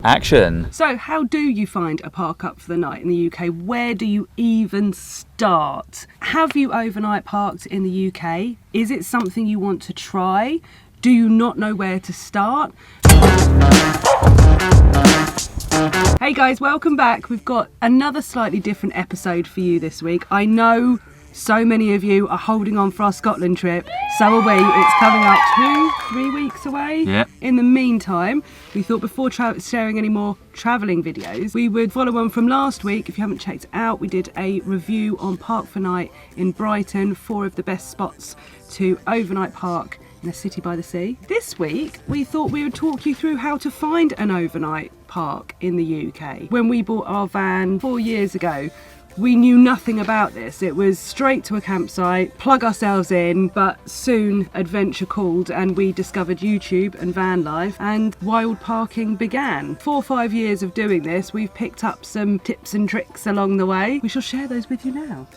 Action! So how do you find a park up for the night in the UK? Where do you even start? Have you overnight parked in the UK? Is it something you want to try? Do you not know where to start? Hey guys, welcome back. We've got another slightly different episode for you this week. I know so many of you are holding on for our Scotland trip. So are we. It's coming up 2-3 weeks away. Yeah. In the meantime, we thought before sharing any more travelling videos, we would follow on from last week. If you haven't checked it out, we did a review on Park for Night in Brighton, 4 of the best spots to overnight park in a city by the sea. This week, we thought we would talk you through how to find an overnight park in the UK. When we bought our van 4 years ago, we knew nothing about this. It was straight to a campsite, plug ourselves in, but soon adventure called and we discovered YouTube and van life and wild parking began. 4 or 5 years of doing this, we've picked up some tips and tricks along the way. We shall share those with you now.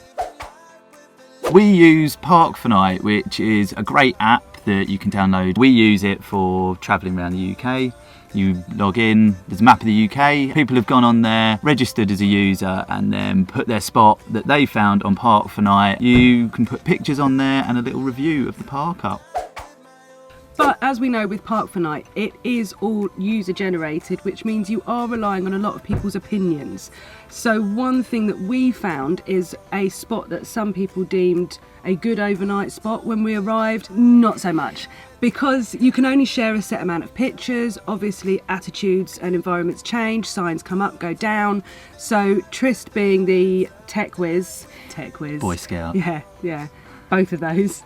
We use Park for Night, which is a great app that you can download. We use it for travelling around the UK. You log in, there's a map of the UK. People have gone on there, registered as a user, and then put their spot that they found on Park for Night. You can put pictures on there and a little review of the park up. But as we know with Park for Night, it is all user generated, which means you are relying on a lot of people's opinions. So one thing that we found is a spot that some people deemed a good overnight spot. When we arrived, not so much, because you can only share a set amount of pictures. Obviously attitudes and environments change, signs come up, go down. So Trist, being the tech whiz, Boy Scout. Yeah, both of those.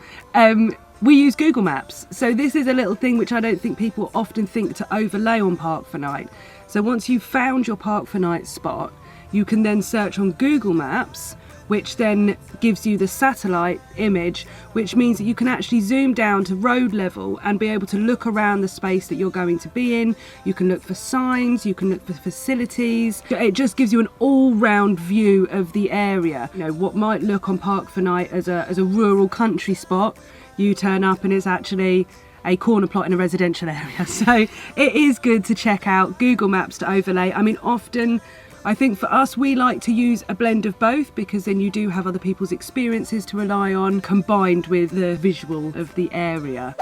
We use Google Maps. So this is a little thing which I don't think people often think to overlay on Park for Night. So once you've found your Park for Night spot, you can then search on Google Maps, which then gives you the satellite image, which means that you can actually zoom down to road level and be able to look around the space that you're going to be in. You can look for signs, you can look for facilities. It just gives you an all-round view of the area. You know, what might look on Park for Night as a rural country spot, you turn up and it's actually a corner plot in a residential area. So it is good to check out Google Maps to overlay. I mean, often I think for us, we like to use a blend of both, because then you do have other people's experiences to rely on, combined with the visual of the area.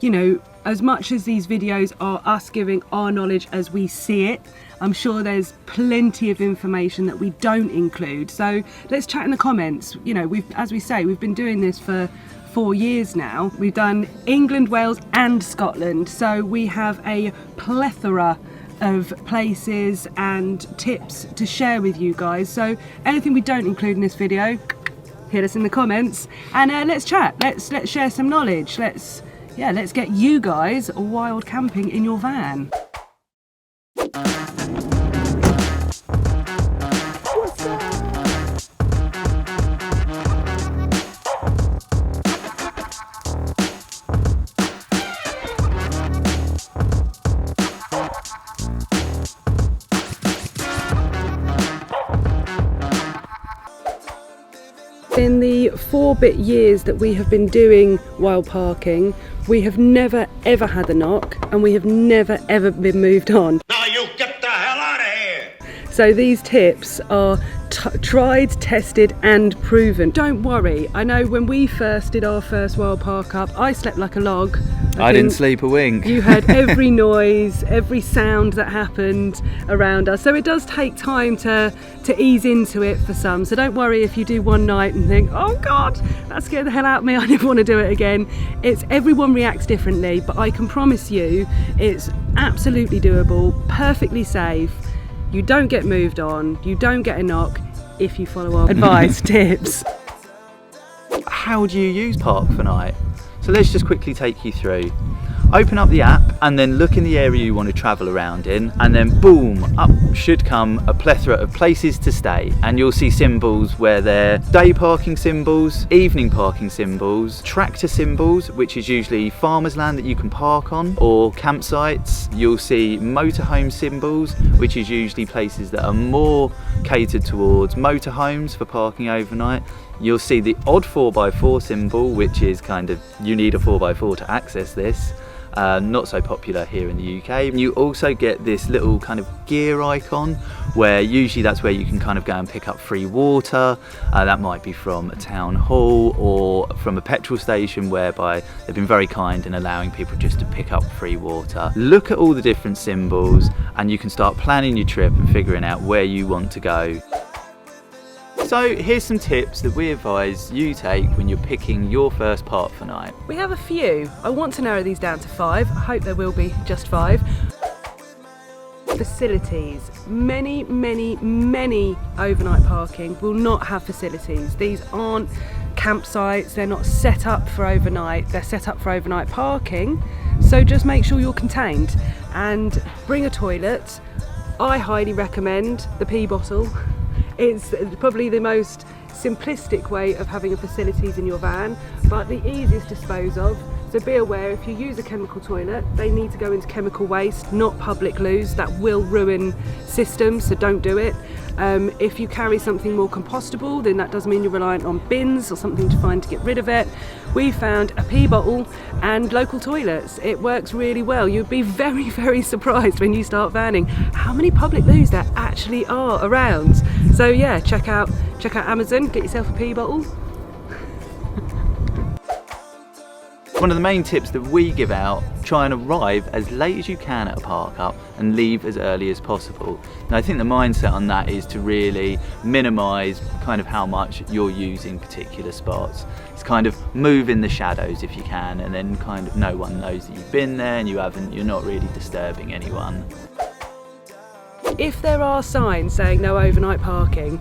You know, as much as these videos are us giving our knowledge as we see it, I'm sure there's plenty of information that we don't include. So let's chat in the comments. You know, as we say, we've been doing this for 4 years now. We've done England, Wales and Scotland. So we have a plethora of places and tips to share with you guys. So anything we don't include in this video, hit us in the comments and let's chat. Let's share some knowledge. Let's get you guys wild camping in your van. In the 4-bit years that we have been doing wild parking, we have never ever had a knock and we have never ever been moved on. Now you get the hell out of here! So these tips are tried, tested and proven. Don't worry, I know when we first did our first wild park up, I slept like a log. I didn't sleep a wink. You heard every noise, every sound that happened around us. So it does take time to ease into it for some. So don't worry if you do one night and think, oh God, that scared the hell out of me, I never want to do it again. Everyone reacts differently, but I can promise you it's absolutely doable, perfectly safe. You don't get moved on, you don't get a knock if you follow our advice, tips. How do you use Park for Night? So let's just quickly take you through. Open up the app and then look in the area you want to travel around in, and then boom, up should come a plethora of places to stay, and you'll see symbols where they're day parking symbols, evening parking symbols, tractor symbols, which is usually farmers' land that you can park on, or campsites. You'll see motorhome symbols, which is usually places that are more catered towards motorhomes for parking overnight. You'll see the odd 4x4 symbol, which is kind of, you need a 4x4 to access this. not so popular here in the UK. And you also get this little kind of gear icon where usually that's where you can kind of go and pick up free water. That might be from a town hall or from a petrol station, whereby they've been very kind in allowing people just to pick up free water. Look at all the different symbols and you can start planning your trip and figuring out where you want to go. So here's some tips that we advise you take when you're picking your first park for night. We have a few. I want to narrow these down to 5. I hope there will be just 5. Facilities. Many overnight parking will not have facilities. These aren't campsites, they're not set up for overnight, they're set up for overnight parking. So just make sure you're contained and bring a toilet. I highly recommend the pee bottle. It's probably the most simplistic way of having a facilities in your van, but the easiest to dispose of. So be aware, if you use a chemical toilet, they need to go into chemical waste, not public loos. That will ruin systems, so don't do it. If you carry something more compostable, then that does mean you're reliant on bins or something to find to get rid of it. We found a pee bottle and local toilets. It works really well. You'd be very surprised when you start vanning how many public loos there actually are around. So yeah, check out Amazon, get yourself a pee bottle. One of the main tips that we give out, try and arrive as late as you can at a park up and leave as early as possible. Now I think the mindset on that is to really minimise kind of how much you're using particular spots. It's kind of move in the shadows if you can, and then kind of no one knows that you've been there and you're not really disturbing anyone. If there are signs saying no overnight parking,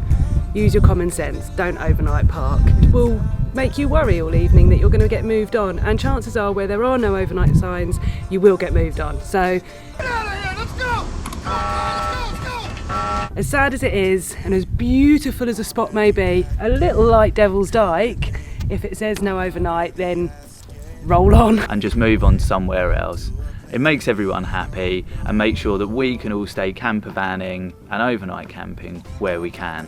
use your common sense, don't overnight park. It will make you worry all evening that you're going to get moved on, and chances are where there are no overnight signs, you will get moved on. So, get out of here, let's go! As sad as it is, and as beautiful as a spot may be, a little like Devil's Dyke, if it says no overnight, then roll on. And just move on somewhere else. It makes everyone happy and make sure that we can all stay campervanning and overnight camping where we can.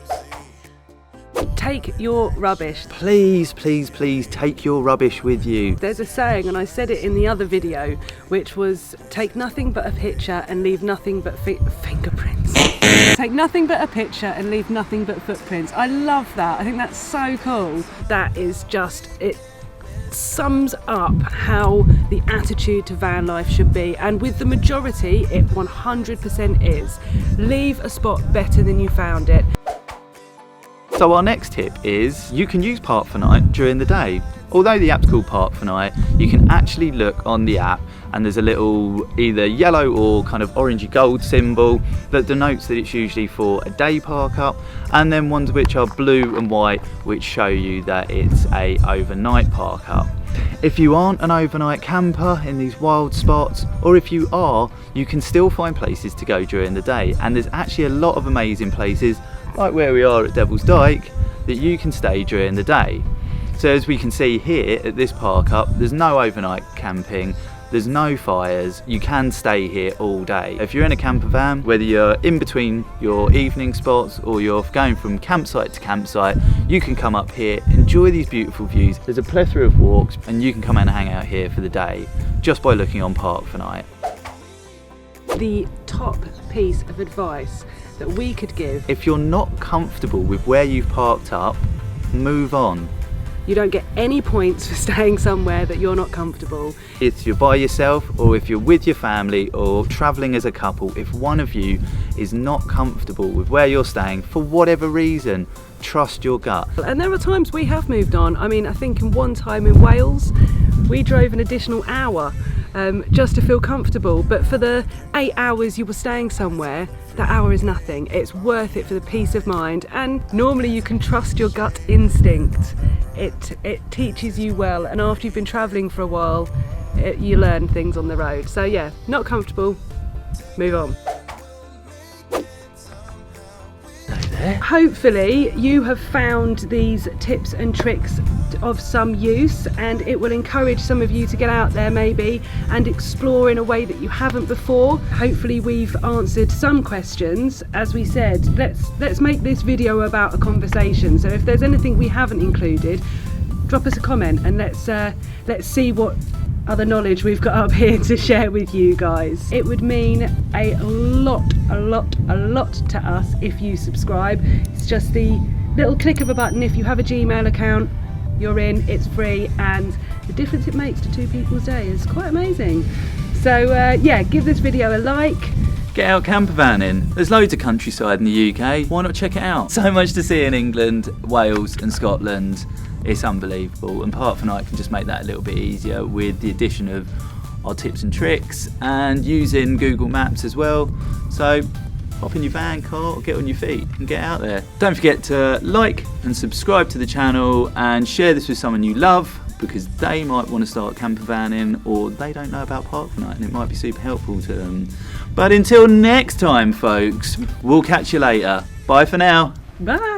Take your rubbish. Please take your rubbish with you. There's a saying, and I said it in the other video, which was take nothing but a picture and leave nothing but fingerprints. Take nothing but a picture and leave nothing but footprints. I love that. I think that's so cool. That is just, it sums up how the attitude to van life should be, and with the majority it 100% is. Leave a spot better than you found it. So our next tip is you can use Park for Night during the day. Although the app's called Park for Night, you can actually look on the app and there's a little either yellow or kind of orangey gold symbol that denotes that it's usually for a day park up, and then ones which are blue and white which show you that it's a overnight park up. If you aren't an overnight camper in these wild spots, or if you are, you can still find places to go during the day, and there's actually a lot of amazing places like where we are at Devil's Dyke that you can stay during the day. So as we can see here at this park up, there's no overnight camping, there's no fires, you can stay here all day. If you're in a camper van, whether you're in between your evening spots or you're going from campsite to campsite, you can come up here, enjoy these beautiful views. There's a plethora of walks and you can come and hang out here for the day just by looking on Park for Night. The top piece of advice that we could give: if you're not comfortable with where you've parked up, move on. You don't get any points for staying somewhere that you're not comfortable. If you're by yourself or if you're with your family or travelling as a couple, if one of you is not comfortable with where you're staying for whatever reason, trust your gut. And there are times we have moved on. I mean, I think in one time in Wales, we drove an additional hour just to feel comfortable, but for the 8 hours you were staying somewhere, that hour is nothing. It's worth it for the peace of mind, and normally you can trust your gut instinct. It teaches you well, and after you've been travelling for a while, you learn things on the road. So yeah, not comfortable, move on. Hopefully you have found these tips and tricks of some use, and it will encourage some of you to get out there maybe and explore in a way that you haven't before. Hopefully we've answered some questions. As we said, let's make this video about a conversation, so if there's anything we haven't included, drop us a comment and let's see what other knowledge we've got up here to share with you guys. It would mean a lot to us if you subscribe. It's just the little click of a button. If you have a Gmail account, you're in, it's free, and the difference it makes to 2 people's day is quite amazing. So yeah, give this video a like. Get out campervanning. There's loads of countryside in the UK. Why not check it out? So much to see in England, Wales and Scotland. It's unbelievable, and Park for Night can just make that a little bit easier with the addition of our tips and tricks and using Google Maps as well. So hop in your van, car, or get on your feet and get out there. Don't forget to like and subscribe to the channel and share this with someone you love, because they might want to start campervanning or they don't know about Park for Night and it might be super helpful to them. But until next time, folks, we'll catch you later. Bye for now. Bye.